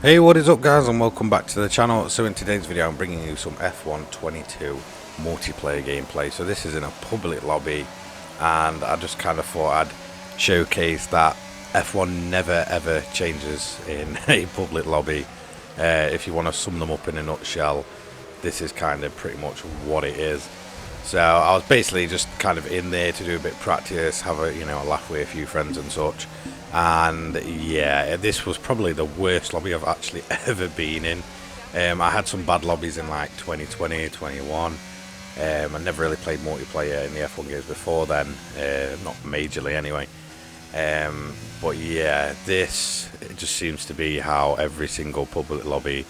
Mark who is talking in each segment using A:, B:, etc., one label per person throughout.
A: Hey, what is up guys, and welcome back to the channel. So in today's video I'm bringing you some F1 22 multiplayer gameplay. So this is in a public lobby, and I just kind of thought I'd showcase that F1 never ever changes in a public lobby. If you want to sum them up in a nutshell, this is kind of pretty much what it is. So I was basically just kind of in there to do a bit of practice, have a a laugh with a few friends and such. And yeah, this was probably the worst lobby I've actually ever been in. I had some bad lobbies in like 2020, 21. I never really played multiplayer in the F1 games before then, not majorly anyway. But yeah, it just seems to be how every single public lobby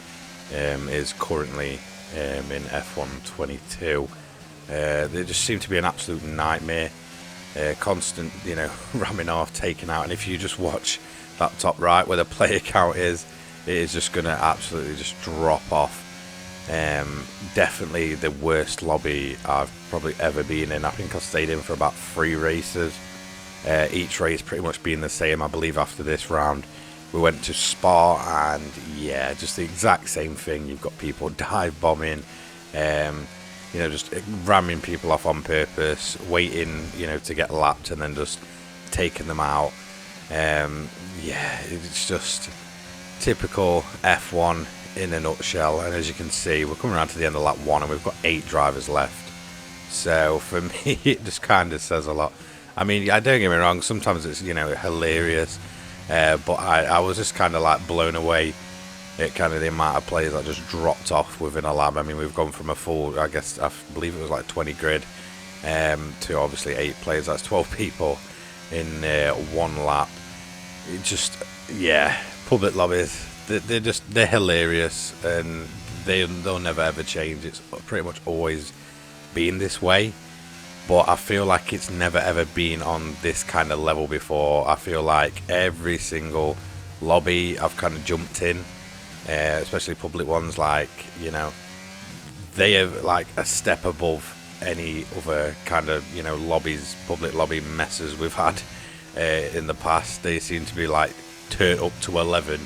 A: is currently in F1 22. They just seem to be an absolute nightmare. Constant, ramming off, taking out, and if you just watch that top right where the player count is, it is just going to absolutely just drop off. Definitely the worst lobby I've probably ever been in. I think I stayed in for about 3 races, each race pretty much being the same. I believe after this round we went to Spa, and yeah, just the exact same thing. You've got people dive bombing, just ramming people off on purpose, waiting, to get lapped and then just taking them out. Yeah, it's just typical F1 in a nutshell. And as you can see, we're coming around to the end of lap 1 and we've got 8 drivers left. So for me, it just kind of says a lot. I mean, I don't get me wrong, sometimes it's, hilarious. But I was just kind of like blown away at kind of the amount of players that just dropped off within a lap. I mean, we've gone from a full, I believe it was like 20 grid, to obviously 8 players. That's 12 people in 1 lap. It just, yeah, public lobbies, they're hilarious, and they'll never ever change. It's pretty much always been this way, but I feel like it's never ever been on this kind of level before. I feel like every single lobby I've kind of jumped in, especially public ones, like, they are like a step above any other kind of, lobbies, public lobby messes we've had in the past. They seem to be like turned up to 11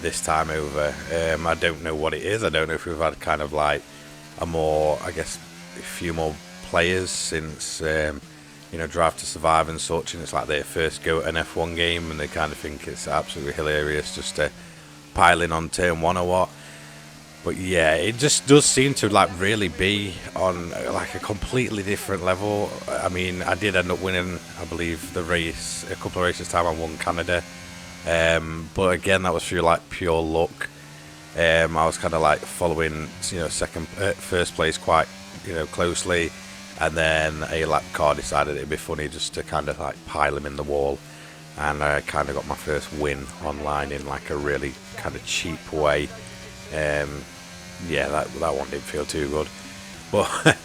A: this time over. I don't know what it is. I don't know if we've had kind of like a few more players since, Drive to Survive and such, and it's like their first go at an F1 game, and they kind of think it's absolutely hilarious just to piling on turn 1 or what. But yeah, it just does seem to like really be on like a completely different level. I mean, I did end up winning, I believe, the race a couple of races time. I won Canada, but again, that was through like pure luck. I was kind of like following first place quite closely, and then a lap car decided it'd be funny just to kind of like pile him in the wall, and I kind of got my first win online in like a really kind of cheap way. Yeah, that one didn't feel too good. But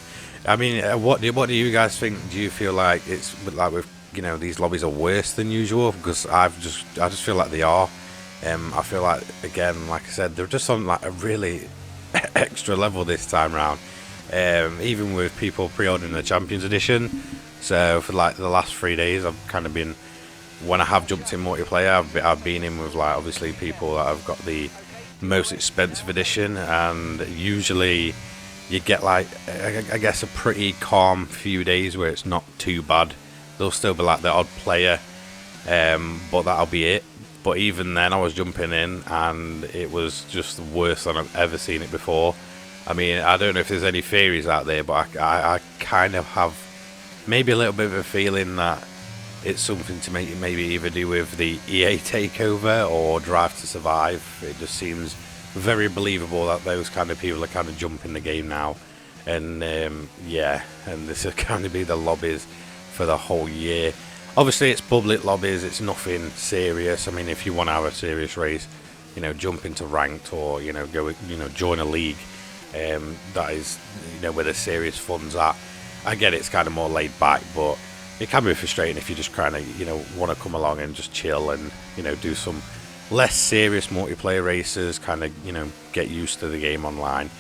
A: I mean, what do you guys think? Do you feel like it's like with these lobbies are worse than usual? Because I just feel like they are. I feel like, again, like I said, they're just on like a really extra level this time round. Even with people pre-ordering the Champions Edition. So for like the last 3 days, I've kind of been, when I have jumped in multiplayer, I've been in with like obviously people that have got the most expensive edition, and usually you get like I guess a pretty calm few days where it's not too bad. There'll still be like the odd player, but that'll be it. But even then, I was jumping in and it was just worse than I've ever seen it before. I mean, I don't know if there's any theories out there, but I kind of have maybe a little bit of a feeling that it's something to maybe either do with the EA takeover or Drive to Survive. It just seems very believable that those kind of people are kind of jumping the game now. And yeah, and this will kind of be the lobbies for the whole year. Obviously, it's public lobbies, it's nothing serious. I mean, if you want to have a serious race, jump into ranked, or go join a league. That is where the serious fun's at. I get it's kind of more laid back, but it can be frustrating if you just kind of want to come along and just chill and do some less serious multiplayer races, kind of get used to the game online.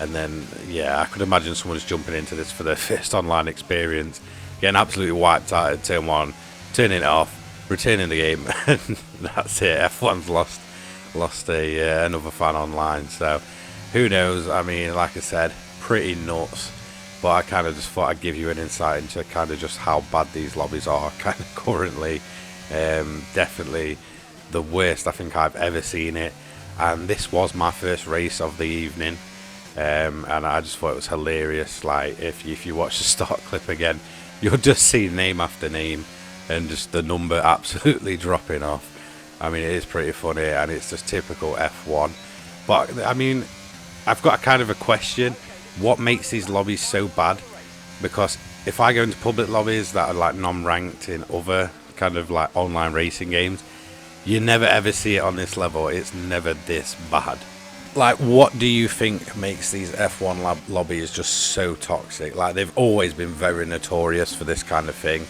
A: And then yeah, I could imagine someone's jumping into this for their first online experience, getting absolutely wiped out at turn 1, turning it off, returning the game, and that's it. F1's lost. lost another fan online. So who knows? I mean, like I said, pretty nuts. But I kind of just thought I'd give you an insight into kind of just how bad these lobbies are kind of currently. Definitely the worst I think I've ever seen it. And this was my first race of the evening. And I just thought it was hilarious. Like if you watch the start clip again, you'll just see name after name and just the number absolutely dropping off. I mean, it is pretty funny, and it's just typical F1. But I mean, I've got a kind of a question. What makes these lobbies so bad? Because if I go into public lobbies that are like non-ranked in other kind of like online racing games, you never ever see it on this level. It's never this bad. Like, what do you think makes these F1 lobbies just so toxic? Like, they've always been very notorious for this kind of thing.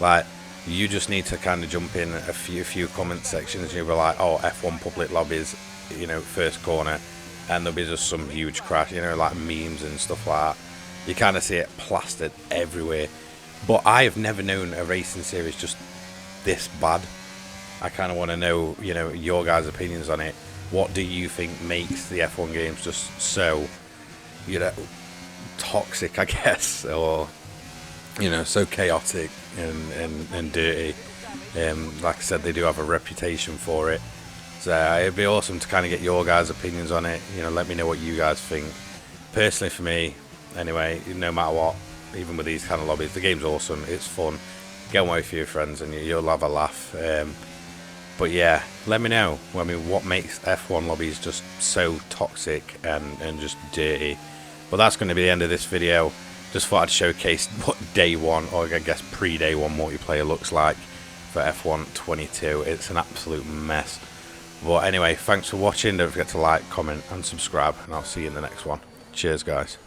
A: Like, you just need to kind of jump in a few comment sections and you'll be like, oh, F1 public lobbies, you know, first corner, and there'll be just some huge crash, you know, like memes and stuff like that. You kind of see it plastered everywhere. But I have never known a racing series just this bad. I kind of want to know, you know, your guys' opinions on it. What do you think makes the F1 games just so, you know, toxic, I guess, or, you know, so chaotic and dirty? Like I said, they do have a reputation for it. So it'd be awesome to kind of get your guys' opinions on it. You know, let me know what you guys think. Personally, for me, anyway, no matter what, even with these kind of lobbies, the game's awesome. It's fun. Get away with your friends and you'll have a laugh. But yeah, let me know. I mean, what makes F1 lobbies just so toxic and just dirty? But that's going to be the end of this video. Just thought I'd showcase what day one, or I guess pre-day one multiplayer looks like for F1 22. It's an absolute mess. But anyway, thanks for watching. Don't forget to like, comment and subscribe, and I'll see you in the next one. Cheers, guys.